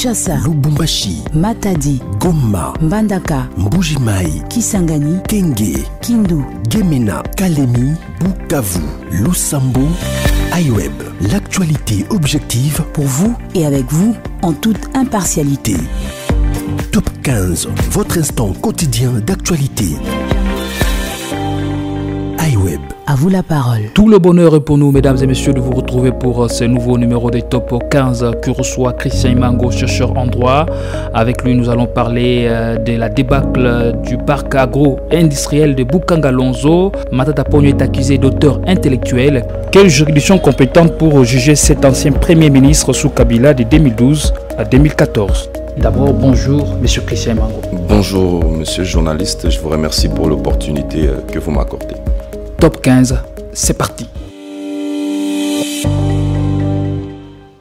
Kinshasa, Lubumbashi, Matadi, Goma, Mbandaka, Mbuji-Mayi, Kisangani, Kenge, Kindu, Gemena, Kalemi, Bukavu, Lusambo, iWeb. L'actualité objective pour vous et avec vous en toute impartialité. Top 15, votre instant quotidien d'actualité. iWeb. À vous la parole. Tout le bonheur est pour nous, mesdames et messieurs, de vous retrouver pour ce nouveau numéro des Top 15 que reçoit Christian Imango, chercheur en droit. Avec lui, nous allons parler de la débâcle du parc agro-industriel de Boukangalonzo. Matata Pogno est accusé d'auteur intellectuel. Quelle juridiction compétente pour juger cet ancien Premier ministre sous Kabila de 2012 à 2014? D'abord, bonjour, monsieur Christian Imango. Bonjour, monsieur le journaliste. Je vous remercie pour l'opportunité que vous m'accordez. Top 15, c'est parti.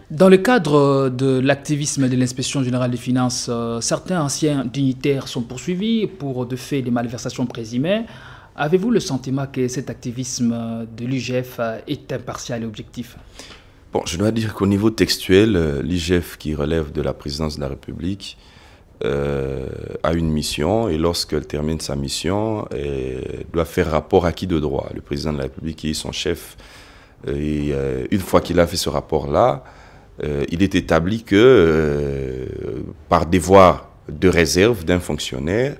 Dans le cadre de l'activisme de l'inspection générale des finances, certains anciens dignitaires sont poursuivis pour de faits de malversations présumées. Avez-vous le sentiment que cet activisme de l'IGF est impartial et objectif? Bon, je dois dire qu'au niveau textuel, l'IGF qui relève de la présidence de la République a une mission, et lorsqu'elle termine sa mission, elle doit faire rapport à qui de droit? Le président de la République qui est son chef. Et une fois qu'il a fait ce rapport-là, il est établi que par devoir de réserve d'un fonctionnaire,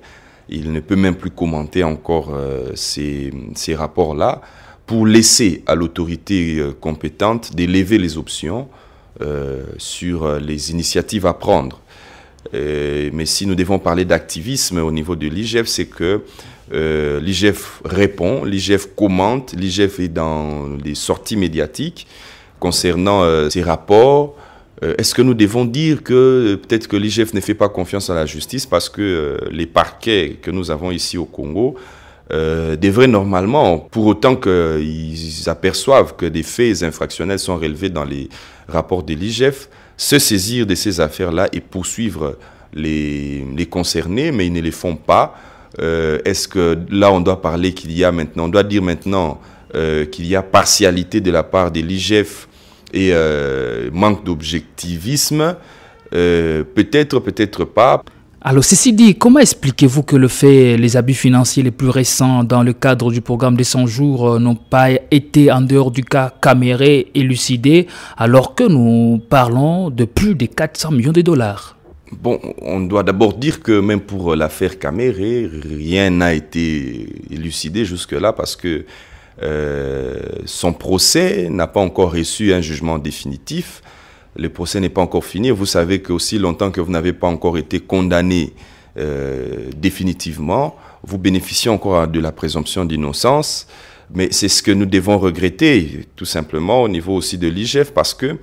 il ne peut même plus commenter encore ces rapports-là pour laisser à l'autorité compétente d'élever les options sur les initiatives à prendre. Mais si nous devons parler d'activisme au niveau de l'IGF, c'est que l'IGF répond, l'IGF commente, l'IGF est dans les sorties médiatiques concernant ces rapports. Est-ce que nous devons dire que peut-être que l'IGF ne fait pas confiance à la justice parce que les parquets que nous avons ici au Congo devraient normalement, pour autant qu'ils aperçoivent que des faits infractionnels sont relevés dans les rapports de l'IGF, se saisir de ces affaires-là et poursuivre les concernés, mais ils ne les font pas. Est-ce que là, on doit parler qu'il y a maintenant, on doit dire maintenant qu'il y a partialité de la part de l'IGF et manque d'objectivisme? Peut-être, peut-être pas. Alors, ceci dit, comment expliquez-vous que les abus financiers les plus récents dans le cadre du programme des 100 jours n'ont pas été, en dehors du cas Caméré, élucidés, alors que nous parlons de plus de 400 millions de dollars? Bon, on doit d'abord dire que même pour l'affaire Caméré, rien n'a été élucidé jusque-là parce que son procès n'a pas encore reçu un jugement définitif. Le procès n'est pas encore fini. Vous savez qu'aussi longtemps que vous n'avez pas encore été condamné définitivement, vous bénéficiez encore de la présomption d'innocence. Mais c'est ce que nous devons regretter, tout simplement, au niveau aussi de l'IGF, parce que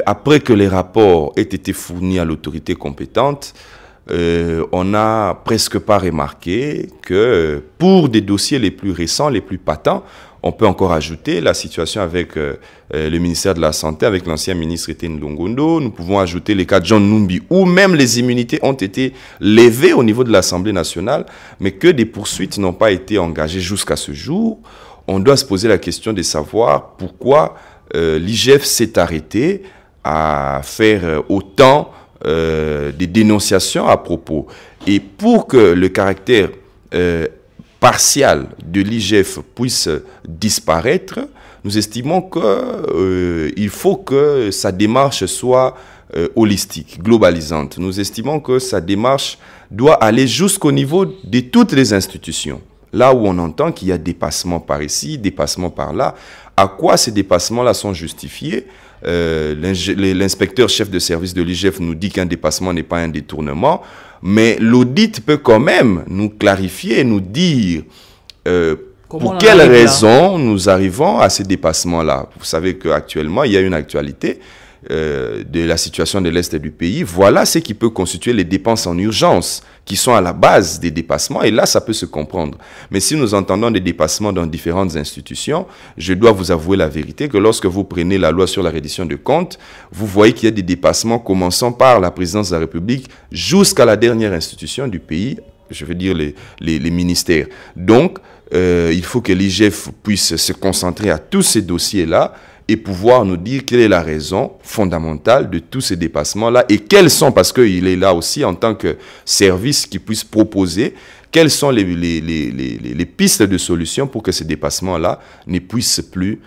après que les rapports aient été fournis à l'autorité compétente, on n'a presque pas remarqué que pour des dossiers les plus récents, les plus patents, on peut encore ajouter la situation avec le ministère de la Santé, avec l'ancien ministre Etienne Longondo. Nous pouvons ajouter les cas de John Numbi, où même les immunités ont été levées au niveau de l'Assemblée nationale, mais que des poursuites n'ont pas été engagées jusqu'à ce jour. On doit se poser la question de savoir pourquoi l'IGF s'est arrêté à faire autant des dénonciations à propos. Et pour que le caractère partial de l'IGF puisse disparaître, nous estimons qu'il faut que sa démarche soit holistique, globalisante. Nous estimons que sa démarche doit aller jusqu'au niveau de toutes les institutions. Là où on entend qu'il y a dépassement par ici, dépassement par là, à quoi ces dépassements-là sont justifiés? L'inspecteur chef de service de l'IGF nous dit qu'un dépassement n'est pas un détournement, mais l'audit peut quand même nous clarifier, nous dire pour quelles raisons nous arrivons à ces dépassements-là. Vous savez qu'actuellement, il y a une actualité de la situation de l'Est du pays. Voilà ce qui peut constituer les dépenses en urgence qui sont à la base des dépassements. Et là, ça peut se comprendre. Mais si nous entendons des dépassements dans différentes institutions, je dois vous avouer la vérité que lorsque vous prenez la loi sur la reddition de comptes, vous voyez qu'il y a des dépassements commençant par la présidence de la République jusqu'à la dernière institution du pays, je veux dire les ministères. Donc, il faut que l'IGF puisse se concentrer à tous ces dossiers-là et pouvoir nous dire quelle est la raison fondamentale de tous ces dépassements-là et quels sont, parce qu'il est là aussi en tant que service qui puisse proposer, quelles sont les pistes de solutions pour que ces dépassements-là ne puissent plus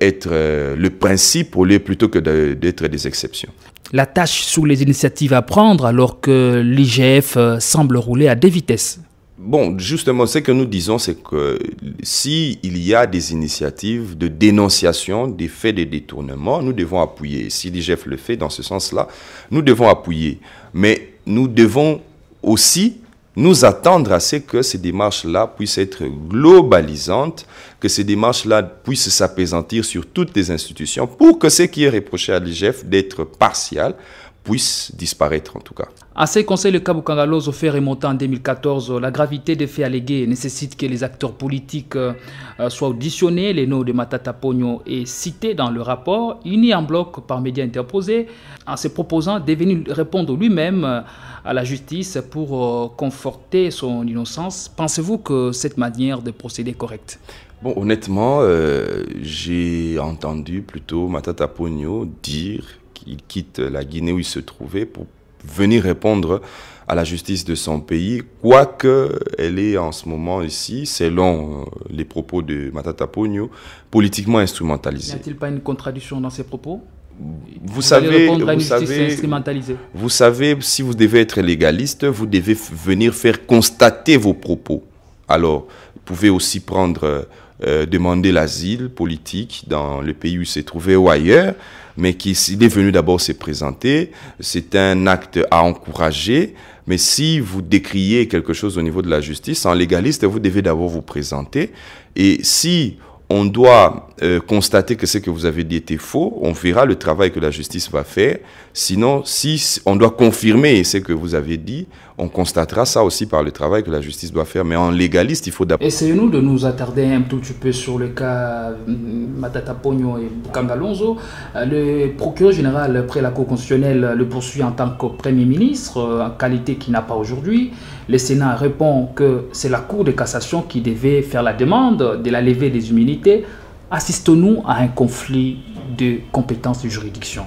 être le principe au lieu plutôt que d'être des exceptions. La tâche sous les initiatives à prendre alors que l'IGF semble rouler à deux vitesses. Bon, justement, ce que nous disons, c'est que s'il y a des initiatives de dénonciation des faits de détournement, nous devons appuyer. Si l'IGF le fait dans ce sens-là, nous devons appuyer. Mais nous devons aussi nous attendre à ce que ces démarches-là puissent être globalisantes, que ces démarches-là puissent s'apaisantir sur toutes les institutions pour que ce qui est reproché à l'IGF d'être partial puisse disparaître en tout cas. À ces conseils, le cas Bukangalozo fait remonter en 2014. La gravité des faits allégués nécessite que les acteurs politiques soient auditionnés. Les noms de Matata Ponyo est cité dans le rapport, uni en bloc par médias interposés, en se proposant de venir répondre lui-même à la justice pour conforter son innocence. Pensez-vous que cette manière de procéder est correcte? Bon, honnêtement, j'ai entendu plutôt Matata Ponyo dire qu'il quitte la Guinée où il se trouvait pour venir répondre à la justice de son pays, quoique elle est en ce moment ici, selon les propos de Matata Ponyo, politiquement instrumentalisée. N'y a-t-il pas une contradiction dans ces propos? Vous savez, si vous devez être légaliste, vous devez venir faire constater vos propos. Alors, vous pouvez aussi demander l'asile politique dans le pays où il s'est trouvé ou ailleurs, mais s'il est venu d'abord se présenter, c'est un acte à encourager. Mais si vous décriez quelque chose au niveau de la justice, en légaliste, vous devez d'abord vous présenter. Et si on doit constater que ce que vous avez dit était faux, on verra le travail que la justice va faire. Sinon, si on doit confirmer ce que vous avez dit, on constatera ça aussi par le travail que la justice doit faire. Mais en légaliste, il faut d'abord... Essayons-nous de nous attarder un tout petit peu sur le cas Matata Ponyo et Bukangalozo. Le procureur général près la Cour constitutionnelle le poursuit en tant que Premier ministre, en qualité qu'il n'a pas aujourd'hui. Le Sénat répond que c'est la Cour de cassation qui devait faire la demande de la levée des immunités. Assistons-nous à un conflit de compétences de juridiction?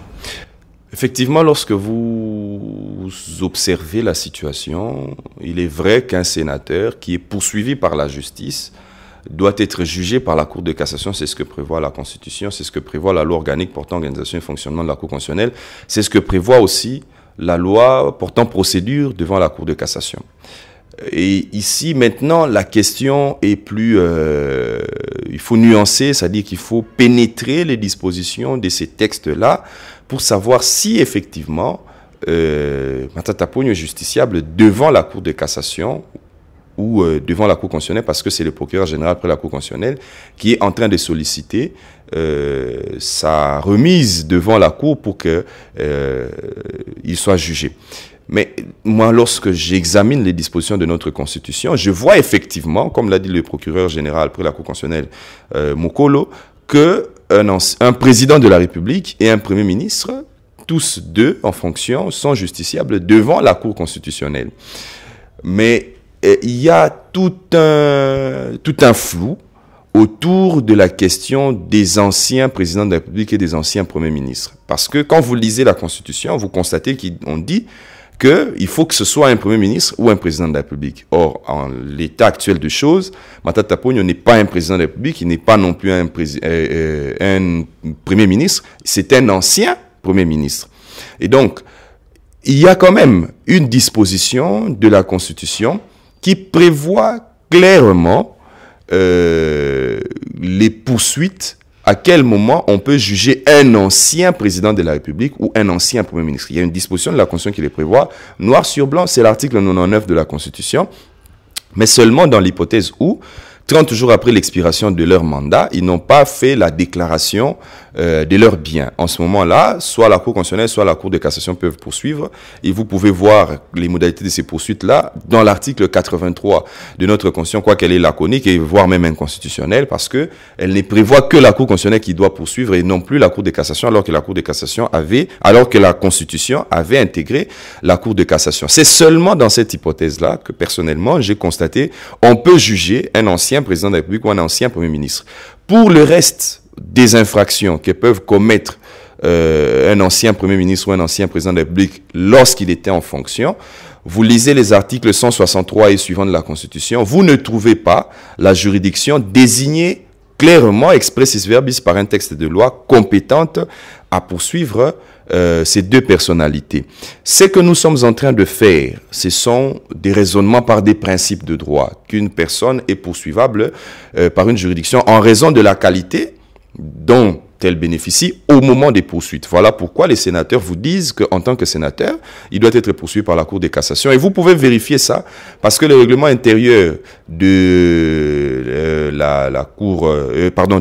Effectivement, lorsque vous observez la situation, il est vrai qu'un sénateur qui est poursuivi par la justice doit être jugé par la Cour de cassation. C'est ce que prévoit la Constitution, c'est ce que prévoit la loi organique portant organisation et fonctionnement de la Cour constitutionnelle, c'est ce que prévoit aussi la loi portant procédure devant la Cour de cassation. Et ici, maintenant, la question est plus... il faut nuancer, c'est-à-dire qu'il faut pénétrer les dispositions de ces textes-là pour savoir si, effectivement, Matata Ponyo est justiciable devant la Cour de cassation ou devant la Cour constitutionnelle, parce que c'est le procureur général près la Cour constitutionnelle qui est en train de solliciter sa remise devant la Cour pour qu'il soit jugé. Mais moi, lorsque j'examine les dispositions de notre Constitution, je vois effectivement, comme l'a dit le procureur général près la Cour constitutionnelle, Mokolo, qu'un président de la République et un Premier ministre, tous deux en fonction, sont justiciables devant la Cour constitutionnelle. Mais il y a tout un flou autour de la question des anciens présidents de la République et des anciens premiers ministres. Parce que quand vous lisez la Constitution, vous constatez qu'on dit qu'il faut que ce soit un Premier ministre ou un président de la République. Or, en l'état actuel de choses, Matata Ponyo n'est pas un président de la République, il n'est pas non plus un Premier ministre, c'est un ancien Premier ministre. Et donc, il y a quand même une disposition de la Constitution qui prévoit clairement les poursuites, à quel moment on peut juger un ancien président de la République ou un ancien Premier ministre. Il y a une disposition de la Constitution qui les prévoit, noir sur blanc, c'est l'article 99 de la Constitution, mais seulement dans l'hypothèse où, 30 jours après l'expiration de leur mandat, ils n'ont pas fait la déclaration de leurs biens. En ce moment-là, soit la Cour constitutionnelle, soit la Cour de cassation peuvent poursuivre. Et vous pouvez voir les modalités de ces poursuites-là dans l'article 83 de notre Constitution, quoi qu'elle est laconique et voire même inconstitutionnelle, parce qu'elle ne prévoit que la Cour constitutionnelle qui doit poursuivre et non plus la Cour de cassation, alors que la Cour de cassation alors que la Constitution avait intégré la Cour de cassation. C'est seulement dans cette hypothèse-là que, personnellement, j'ai constaté on peut juger un ancien président de la République ou un ancien Premier ministre. Pour le reste des infractions que peuvent commettre un ancien Premier ministre ou un ancien président de la République lorsqu'il était en fonction, vous lisez les articles 163 et suivants de la Constitution, vous ne trouvez pas la juridiction désignée clairement, expressis verbis par un texte de loi compétente à poursuivre ces deux personnalités. Ce que nous sommes en train de faire, ce sont des raisonnements par des principes de droit, qu'une personne est poursuivable par une juridiction en raison de la qualité dont elle bénéficie au moment des poursuites. Voilà pourquoi les sénateurs vous disent qu'en tant que sénateur, il doit être poursuivi par la Cour de cassation. Et vous pouvez vérifier ça parce que le règlement intérieur de la Cour,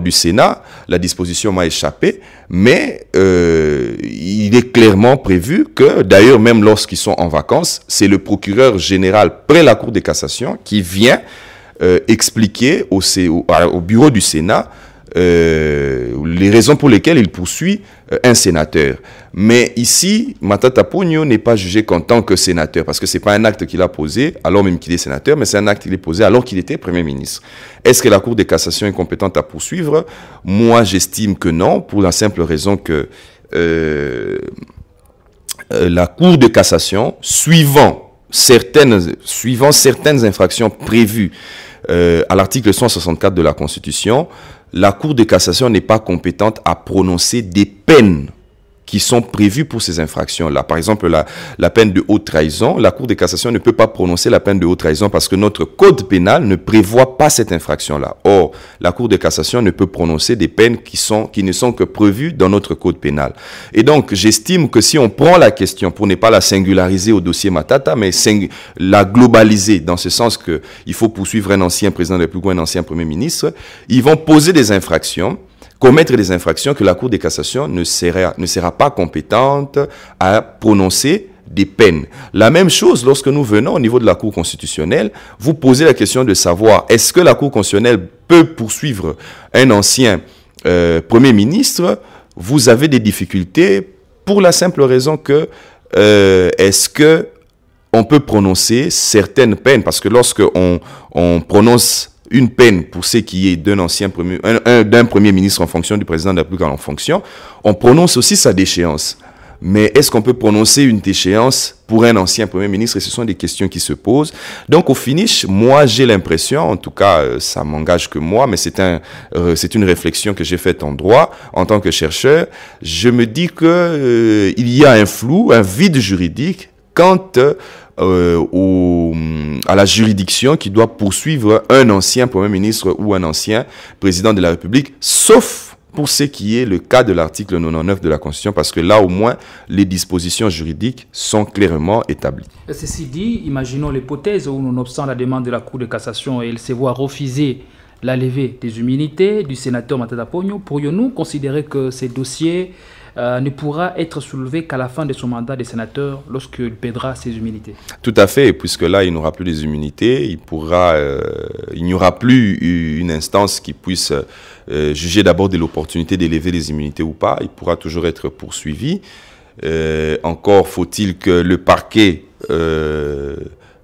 du Sénat, la disposition m'a échappé, mais il est clairement prévu que, d'ailleurs, même lorsqu'ils sont en vacances, c'est le procureur général près la Cour de cassation qui vient expliquer au bureau du Sénat les raisons pour lesquelles il poursuit un sénateur. Mais ici, Matata Ponyo n'est pas jugé qu'en tant que sénateur, parce que ce n'est pas un acte qu'il a posé alors même qu'il est sénateur, mais c'est un acte qu'il a posé alors qu'il était Premier ministre. Est-ce que la Cour de cassation est compétente à poursuivre? Moi, j'estime que non, pour la simple raison que la Cour de cassation, suivant certaines infractions prévues à l'article 164 de la Constitution, la Cour de cassation n'est pas compétente à prononcer des peines qui sont prévues pour ces infractions-là. Par exemple, la peine de haute trahison, la Cour de cassation ne peut pas prononcer la peine de haute trahison parce que notre code pénal ne prévoit pas cette infraction-là. Or, la Cour de cassation ne peut prononcer des peines qui ne sont que prévues dans notre code pénal. Et donc, j'estime que si on prend la question, pour ne pas la singulariser au dossier Matata, mais la globaliser dans ce sens qu'il faut poursuivre un ancien président de la République ou un ancien Premier ministre, ils vont poser des infractions, commettre des infractions que la Cour de cassation ne sera pas compétente à prononcer des peines. La même chose lorsque nous venons au niveau de la Cour constitutionnelle, vous posez la question de savoir est-ce que la Cour constitutionnelle peut poursuivre un ancien Premier ministre? Vous avez des difficultés pour la simple raison que est-ce que on peut prononcer certaines peines? Parce que lorsque on prononce une peine pour ce qui est d'un Premier ministre en fonction du président de la République en fonction, on prononce aussi sa déchéance. Mais est-ce qu'on peut prononcer une déchéance pour un ancien Premier ministre? Et ce sont des questions qui se posent. Donc au finish, moi j'ai l'impression, en tout cas ça m'engage que moi, mais c'est une réflexion que j'ai faite en droit, en tant que chercheur, je me dis que il y a un flou, un vide juridique quant à la juridiction qui doit poursuivre un ancien Premier ministre ou un ancien président de la République, sauf pour ce qui est le cas de l'article 99 de la Constitution, parce que là, au moins, les dispositions juridiques sont clairement établies. Ceci dit, imaginons l'hypothèse où, nonobstant la demande de la Cour de cassation, elle se voit refuser la levée des immunités du sénateur Matata Ponyo, pourrions-nous considérer que ces dossiers ne pourra être soulevé qu'à la fin de son mandat de sénateur lorsqu'il perdra ses immunités? Tout à fait, puisque là, il n'aura plus des immunités, il n'y aura plus une instance qui puisse juger d'abord de l'opportunité d'élever les immunités ou pas. Il pourra toujours être poursuivi. Encore faut-il que le parquet,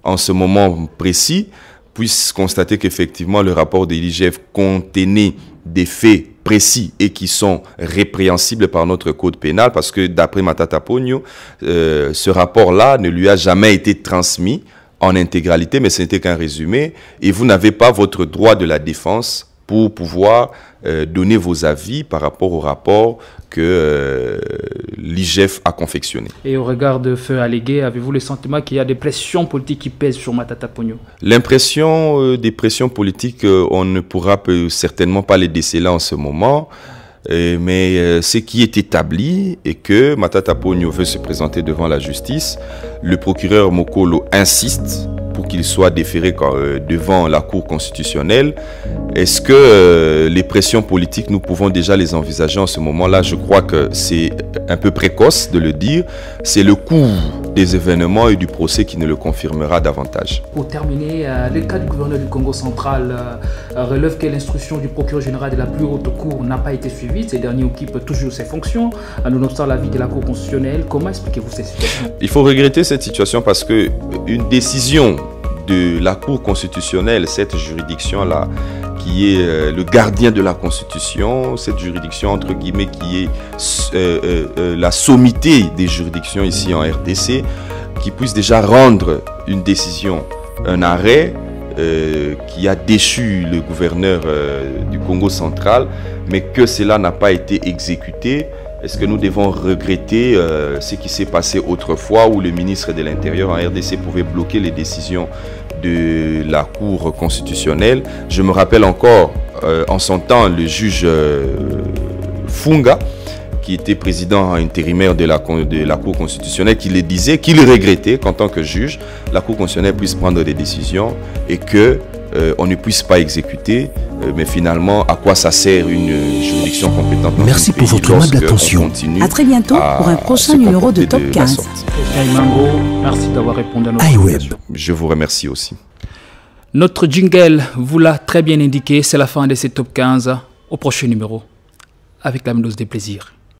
en ce moment précis, puisse constater qu'effectivement le rapport de l'IGF contenait des faits précis et qui sont répréhensibles par notre code pénal, parce que d'après Matata Ponyo, ce rapport-là ne lui a jamais été transmis en intégralité, mais ce n'était qu'un résumé, et vous n'avez pas votre droit de la défense pour pouvoir donner vos avis par rapport au rapport que l'IGF a confectionné. Et au regard de faits allégués, avez-vous le sentiment qu'il y a des pressions politiques qui pèsent sur Matata Ponyo? L'impression des pressions politiques, on ne pourra certainement pas les déceler en ce moment. Mais ce qui est établi est que Matata Ponyo veut se présenter devant la justice. Le procureur Mokolo insiste pour qu'il soit déféré devant la Cour constitutionnelle. Est-ce que les pressions politiques, nous pouvons déjà les envisager en ce moment-là? Je crois que c'est un peu précoce de le dire. C'est le cours des événements et du procès qui ne le confirmera davantage. Pour terminer, le cas du gouverneur du Congo central relève que l'instruction du procureur général de la plus haute cour n'a pas été suivie. Ces derniers occupent toujours ses fonctions, nonobstant l'avis de la Cour constitutionnelle. Comment expliquez-vous cette situation? Il faut regretter cette situation parce qu'une décision de la Cour constitutionnelle, cette juridiction-là, qui est le gardien de la Constitution, cette juridiction entre guillemets qui est la sommité des juridictions ici en RDC, qui puisse déjà rendre une décision, un arrêt qui a déchu le gouverneur du Congo central, mais que cela n'a pas été exécuté. Est-ce que nous devons regretter ce qui s'est passé autrefois où le ministre de l'Intérieur en RDC pouvait bloquer les décisions de la Cour constitutionnelle? Je me rappelle encore, en son temps, le juge Funga, qui était président intérimaire de la Cour constitutionnelle, qui le disait, qu'il regrettait qu'en tant que juge, la Cour constitutionnelle puisse prendre des décisions et que on ne puisse pas exécuter. Mais finalement, à quoi ça sert une juridiction compétente? Merci pour votre aimable attention. À très bientôt pour un prochain numéro de Top 15. Mango, merci d'avoir répondu à notre iWeb. Je vous remercie aussi. Notre jingle vous l'a très bien indiqué, c'est la fin de ces Top 15. Au prochain numéro, avec la même dose de plaisir.